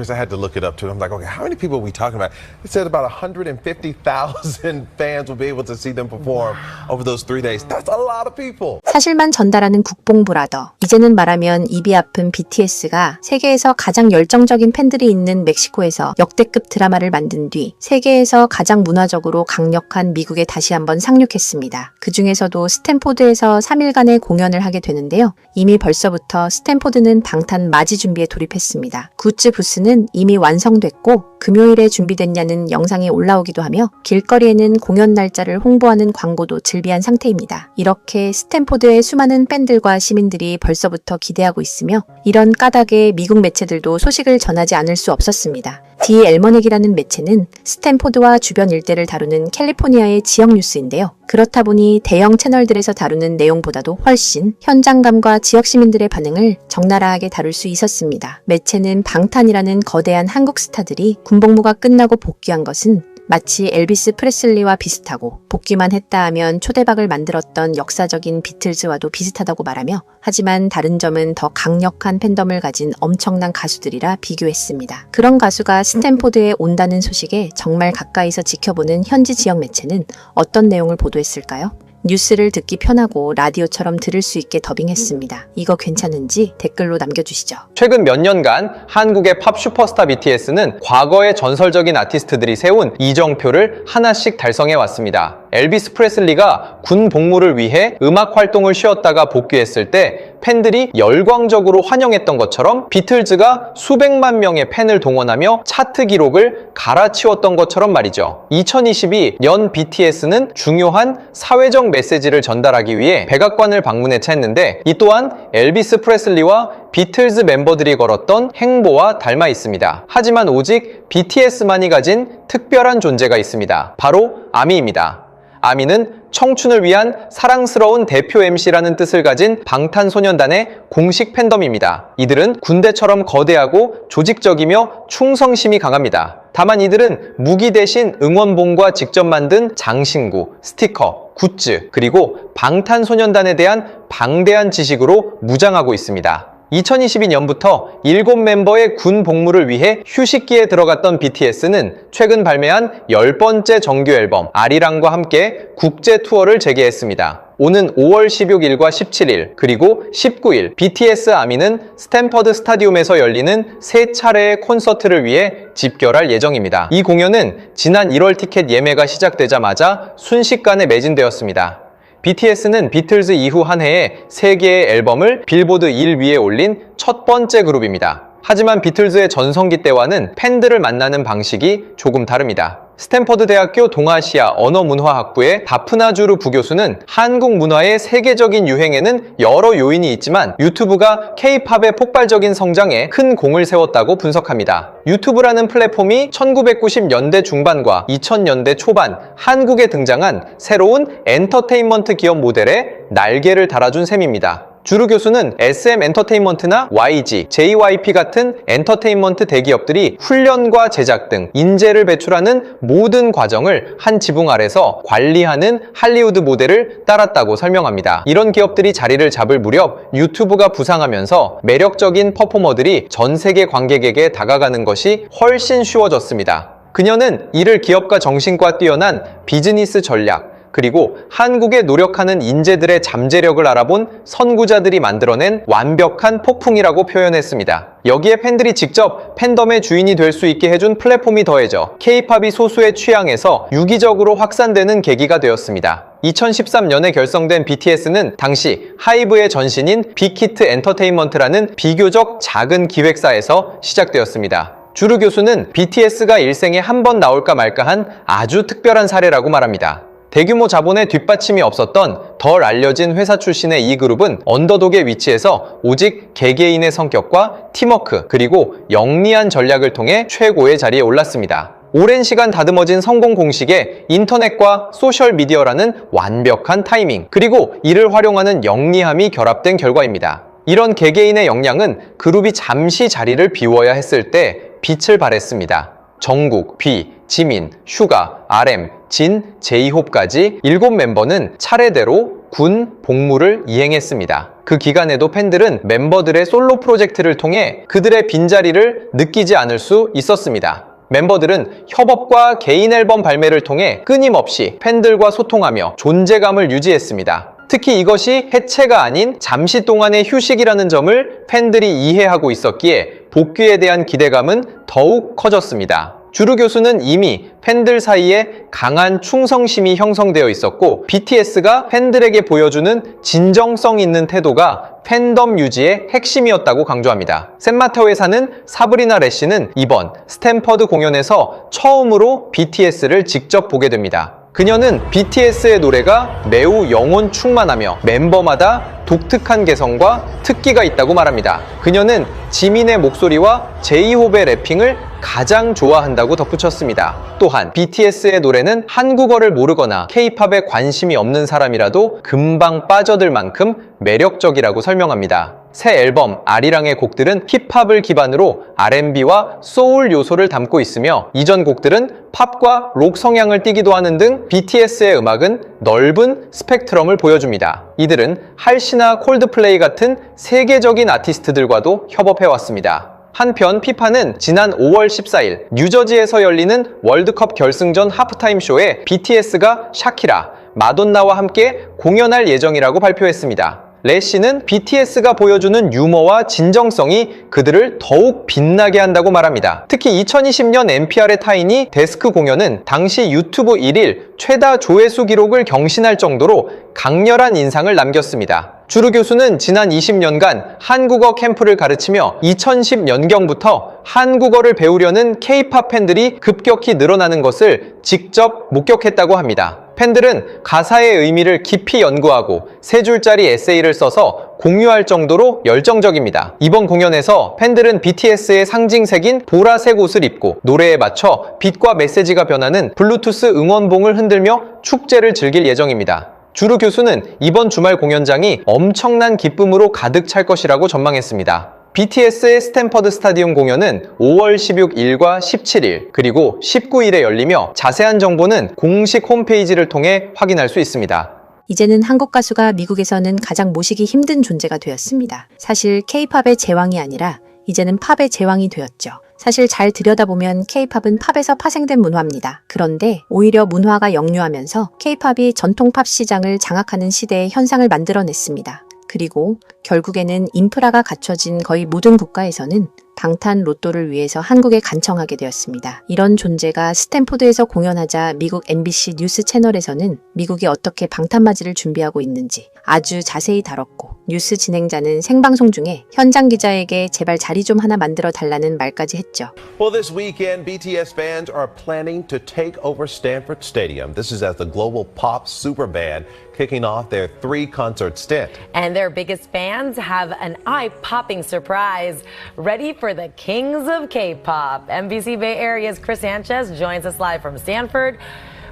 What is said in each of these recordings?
I had to look it up too. I'm like, okay, how many people are we talking about? It said about 150,000 fans will be able to see them perform over those 3 days. That's a lot of people. 사실만 전달하는 국뽕브라더. 이제는 말하면 입이 아픈 BTS가 세계에서 가장 열정적인 팬들이 있는 멕시코에서 역대급 드라마를 만든 뒤 세계에서 가장 문화적으로 강력한 미국에 다시 한번 상륙했습니다. 그 중에서도 스탠포드에서 3일간의 공연을 하게 되는데요. 이미 벌써부터 스탠포드는 방탄 맞이 준비에 돌입했습니다. 굿즈 부스는 이미 완성됐고 금요일에 준비됐냐는 영상이 올라오기도 하며 길거리에는 공연 날짜를 홍보하는 광고도 즐비한 상태입니다. 이렇게 스탠포드의 수많은 팬들과 시민들이 벌써부터 기대하고 있으며 이런 까닭에 미국 매체들도 소식을 전하지 않을 수 없었습니다. 디 엘머넥이라는 매체는 스탠포드와 주변 일대를 다루는 캘리포니아의 지역 뉴스인데요. 그렇다 보니 대형 채널들에서 다루는 내용보다도 훨씬 현장감과 지역 시민들의 반응을 적나라하게 다룰 수 있었습니다. 매체는 방탄이라는 거대한 한국 스타들이 군복무가 끝나고 복귀한 것은 마치 엘비스 프레슬리와 비슷하고 복귀만 했다 하면 초대박을 만들었던 역사적인 비틀즈와도 비슷하다고 말하며 하지만 다른 점은 더 강력한 팬덤을 가진 엄청난 가수들이라 비교했습니다. 그런 가수가 스탠포드에 온다는 소식에 정말 가까이서 지켜보는 현지 지역 매체는 어떤 내용을 보도했을까요? 뉴스를 듣기 편하고 라디오처럼 들을 수 있게 더빙했습니다. 이거 괜찮은지 댓글로 남겨주시죠. 최근 몇 년간 한국의 팝 슈퍼스타 BTS는 과거의 전설적인 아티스트들이 세운 이정표를 하나씩 달성해왔습니다. 엘비스 프레슬리가 군 복무를 위해 음악 활동을 쉬었다가 복귀했을 때 팬들이 열광적으로 환영했던 것처럼 비틀즈가 수백만 명의 팬을 동원하며 차트 기록을 갈아치웠던 것처럼 말이죠. 2022 년 BTS는 중요한 사회적 메시지를 전달하기 위해 백악관을 방문해 했는데 이 또한 엘비스 프레슬리와 비틀즈 멤버들이 걸었던 행보와 닮아 있습니다. 하지만 오직 BTS만이 가진 특별한 존재가 있습니다. 바로 아미입니다. 아미는 청춘을 위한 사랑스러운 대표 MC라는 뜻을 가진 방탄소년단의 공식 팬덤입니다. 이들은 군대처럼 거대하고 조직적이며 충성심이 강합니다. 다만 이들은 무기 대신 응원봉과 직접 만든 장신구, 스티커, 굿즈, 그리고 방탄소년단에 대한 방대한 지식으로 무장하고 있습니다. 2022년부터 7멤버의 군 복무를 위해 휴식기에 들어갔던 BTS는 최근 발매한 10번째 정규 앨범 아리랑과 함께 국제 투어를 재개했습니다. 오는 5월 16일과 17일 그리고 19일 BTS 아미는 스탠퍼드 스타디움에서 열리는 3차례의 콘서트를 위해 집결할 예정입니다. 이 공연은 지난 1월 티켓 예매가 시작되자마자 순식간에 매진되었습니다. BTS는 비틀즈 이후 한 해에 3개의 앨범을 빌보드 1 위에 올린 첫 번째 그룹입니다. 하지만 비틀즈의 전성기 때와는 팬들을 만나는 방식이 조금 다릅니다. 스탠퍼드 대학교 동아시아 언어문화학부의 다프나주루 부교수는 한국 문화의 세계적인 유행에는 여러 요인이 있지만 유튜브가 K-팝의 폭발적인 성장에 큰 공을 세웠다고 분석합니다. 유튜브라는 플랫폼이 1990년대 중반과 2000년대 초반 한국에 등장한 새로운 엔터테인먼트 기업 모델에 날개를 달아준 셈입니다. 주루 교수는 SM 엔터테인먼트나 YG, JYP 같은 엔터테인먼트 대기업들이 훈련과 제작 등 인재를 배출하는 모든 과정을 한 지붕 아래서 관리하는 할리우드 모델을 따랐다고 설명합니다. 이런 기업들이 자리를 잡을 무렵 유튜브가 부상하면서 매력적인 퍼포머들이 전 세계 관객에게 다가가는 것이 훨씬 쉬워졌습니다. 그녀는 이를 기업과 정신과 뛰어난 비즈니스 전략, 그리고 한국에 노력하는 인재들의 잠재력을 알아본 선구자들이 만들어낸 완벽한 폭풍이라고 표현했습니다. 여기에 팬들이 직접 팬덤의 주인이 될 수 있게 해준 플랫폼이 더해져 K-팝이 소수의 취향에서 유기적으로 확산되는 계기가 되었습니다. 2013년에 결성된 BTS는 당시 하이브의 전신인 빅히트 엔터테인먼트라는 비교적 작은 기획사에서 시작되었습니다. 주루 교수는 BTS가 일생에 한 번 나올까 말까한 아주 특별한 사례라고 말합니다. 대규모 자본의 뒷받침이 없었던 덜 알려진 회사 출신의 이 그룹은 언더독의 위치에서 오직 개개인의 성격과 팀워크 그리고 영리한 전략을 통해 최고의 자리에 올랐습니다. 오랜 시간 다듬어진 성공 공식에 인터넷과 소셜미디어라는 완벽한 타이밍 그리고 이를 활용하는 영리함이 결합된 결과입니다. 이런 개개인의 역량은 그룹이 잠시 자리를 비워야 했을 때 빛을 발했습니다. 정국, 비, 지민, 슈가, RM, 진, 제이홉까지 7멤버는 차례대로 군 복무를 이행했습니다. 그 기간에도 팬들은 멤버들의 솔로 프로젝트를 통해 그들의 빈자리를 느끼지 않을 수 있었습니다. 멤버들은 협업과 개인 앨범 발매를 통해 끊임없이 팬들과 소통하며 존재감을 유지했습니다. 특히 이것이 해체가 아닌 잠시 동안의 휴식이라는 점을 팬들이 이해하고 있었기에 복귀에 대한 기대감은 더욱 커졌습니다. 주루 교수는 이미 팬들 사이에 강한 충성심이 형성되어 있었고 BTS가 팬들에게 보여주는 진정성 있는 태도가 팬덤 유지의 핵심이었다고 강조합니다. 샌마테오 회사는 사브리나 레시는 이번 스탠퍼드 공연에서 처음으로 BTS를 직접 보게 됩니다. 그녀는 BTS의 노래가 매우 영혼 충만하며 멤버마다 독특한 개성과 특기가 있다고 말합니다. 그녀는 지민의 목소리와 제이홉의 래핑을 가장 좋아한다고 덧붙였습니다. 또한 BTS의 노래는 한국어를 모르거나 K-팝에 관심이 없는 사람이라도 금방 빠져들 만큼 매력적이라고 설명합니다. 새 앨범 아리랑의 곡들은 힙합을 기반으로 R&B와 소울 요소를 담고 있으며 이전 곡들은 팝과 록 성향을 띠기도 하는 등 BTS의 음악은 넓은 스펙트럼을 보여줍니다. 이들은 할시나 콜드플레이 같은 세계적인 아티스트들과도 협업해왔습니다. 한편 피파는 지난 5월 14일 뉴저지에서 열리는 월드컵 결승전 하프타임 쇼에 BTS가 샤키라, 마돈나와 함께 공연할 예정이라고 발표했습니다. 레시는 BTS가 보여주는 유머와 진정성이 그들을 더욱 빛나게 한다고 말합니다. 특히 2020년 NPR의 타인이 데스크 공연은 당시 유튜브 1일 최다 조회수 기록을 경신할 정도로 강렬한 인상을 남겼습니다. 주루 교수는 지난 20년간 한국어 캠프를 가르치며 2010년경부터 한국어를 배우려는 K-팝 팬들이 급격히 늘어나는 것을 직접 목격했다고 합니다. 팬들은 가사의 의미를 깊이 연구하고 3줄짜리 에세이를 써서 공유할 정도로 열정적입니다. 이번 공연에서 팬들은 BTS의 상징색인 보라색 옷을 입고 노래에 맞춰 빛과 메시지가 변하는 블루투스 응원봉을 흔들며 축제를 즐길 예정입니다. 주루 교수는 이번 주말 공연장이 엄청난 기쁨으로 가득 찰 것이라고 전망했습니다. BTS의 스탠퍼드 스타디움 공연은 5월 16일과 17일 그리고 19일에 열리며 자세한 정보는 공식 홈페이지를 통해 확인할 수 있습니다. 이제는 한국 가수가 미국에서는 가장 모시기 힘든 존재가 되었습니다. 사실 K-팝의 제왕이 아니라 이제는 팝의 제왕이 되었죠. 사실 잘 들여다보면 K-팝은 팝에서 파생된 문화입니다. 그런데 오히려 문화가 역류하면서 K-팝이 전통 팝 시장을 장악하는 시대의 현상을 만들어냈습니다. 그리고 결국에는 인프라가 갖춰진 거의 모든 국가에서는 방탄 로또를 위해서 한국에 간청하게 되었습니다. 이런 존재가 스탠포드에서 공연하자 미국 MBC 뉴스 채널에서는 미국이 어떻게 방탄맞이를 준비하고 있는지 아주 자세히 다뤘고 뉴스 진행자는 생방송 중에 현장 기자에게 제발 자리 좀 하나 만들어 달라는 말까지 했죠. Well, this weekend, BTS fans are planning to take over Stanford Stadium. This is as the global pop super band kicking off their 3-concert stint. And their biggest fans have an eye-popping surprise ready for the kings of K-pop. NBC Bay Area's Chris Sanchez joins us live from Stanford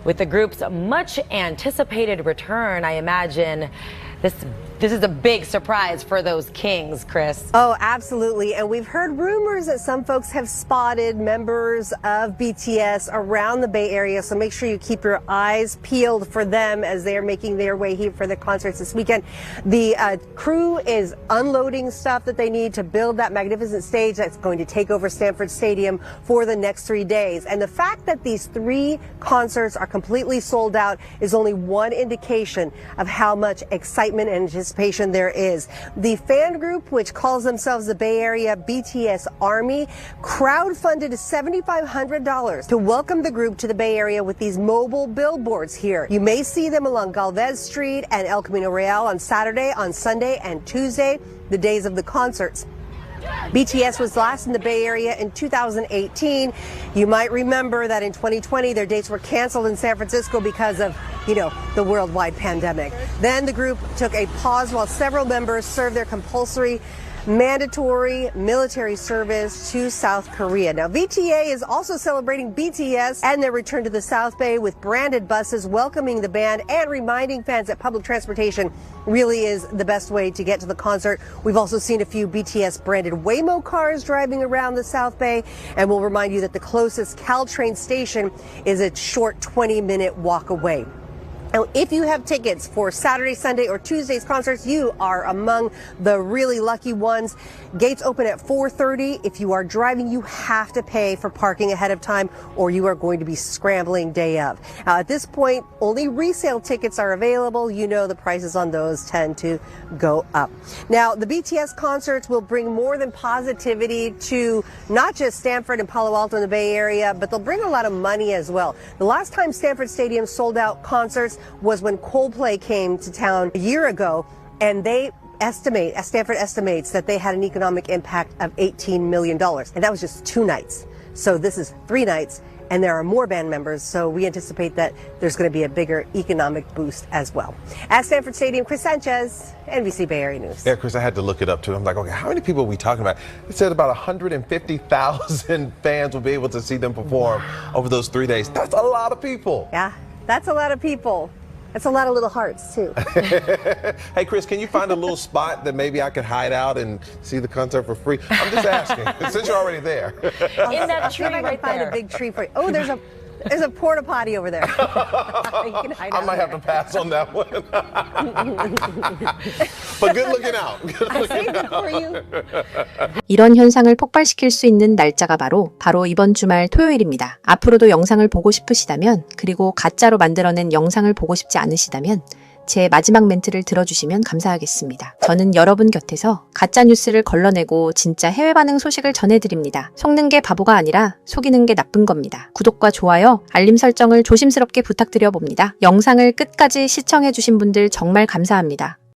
with the group's much anticipated return. I imagine this is a big surprise for those kings, Chris. Oh, absolutely. And we've heard rumors that some folks have spotted members of BTS around the Bay Area. So make sure you keep your eyes peeled for them as they are making their way here for the concerts this weekend. The crew is unloading stuff that they need to build that magnificent stage that's going to take over Stanford Stadium for the next 3 days. And the fact that these 3 concerts are completely sold out is only one indication of how much excitement and anticipation there is. The fan group, which calls themselves the Bay Area BTS Army, crowdfunded $7,500 to welcome the group to the Bay Area with these mobile billboards here. You may see them along Galvez Street and El Camino Real on Saturday, on Sunday, and Tuesday, the days of the concerts. BTS was last in the Bay Area in 2018. You might remember that in 2020, their dates were canceled in San Francisco because of, the worldwide pandemic. Then the group took a pause while several members served their compulsory mandatory military service to South Korea. Now, VTA is also celebrating BTS and their return to the South Bay with branded buses welcoming the band and reminding fans that public transportation really is the best way to get to the concert. We've also seen a few BTS branded Waymo cars driving around the South Bay, and we'll remind you that the closest Caltrain station is a short 20-minute walk away. Now, if you have tickets for Saturday, Sunday, or Tuesday's concerts, you are among the really lucky ones. Gates open at 4:30. If you are driving, you have to pay for parking ahead of time, or you are going to be scrambling day of. Now, at this point, only resale tickets are available. You know the prices on those tend to go up. Now, the BTS concerts will bring more than positivity to not just Stanford and Palo Alto in the Bay Area, but they'll bring a lot of money as well. The last time Stanford Stadium sold out concerts was when Coldplay came to town a year ago, and Stanford estimates that they had an economic impact of $18 million, and that was just 2 nights. So this is 3 nights, and there are more band members, so we anticipate that there's going to be a bigger economic boost as well. At Stanford Stadium, Chris Sanchez, NBC Bay Area News. Yeah, Chris, I had to look it up too. I'm like, okay, how many people are we talking about? It said about 150,000 fans will be able to see them perform over those 3 days. That's a lot of people. Yeah, that's a lot of people. That's a lot of little hearts, too. Hey, Chris, can you find a little spot that maybe I could hide out and see the concert for free? I'm just asking, since you're already there. In that tree I can right find there. a big tree for you. Oh, there's a porta potty over there. You can hide I out might have to there. pass on that one. But good looking out. Good I looking saved it for you. 이런 현상을 폭발시킬 수 있는 날짜가 바로 이번 주말 토요일입니다. 앞으로도 영상을 보고 싶으시다면, 그리고 가짜로 만들어낸 영상을 보고 싶지 않으시다면 제 마지막 멘트를 들어주시면 감사하겠습니다. 저는 여러분 곁에서 가짜 뉴스를 걸러내고 진짜 해외 반응 소식을 전해드립니다. 속는 게 바보가 아니라 속이는 게 나쁜 겁니다. 구독과 좋아요, 알림 설정을 조심스럽게 부탁드려 봅니다. 영상을 끝까지 시청해주신 분들 정말 감사합니다.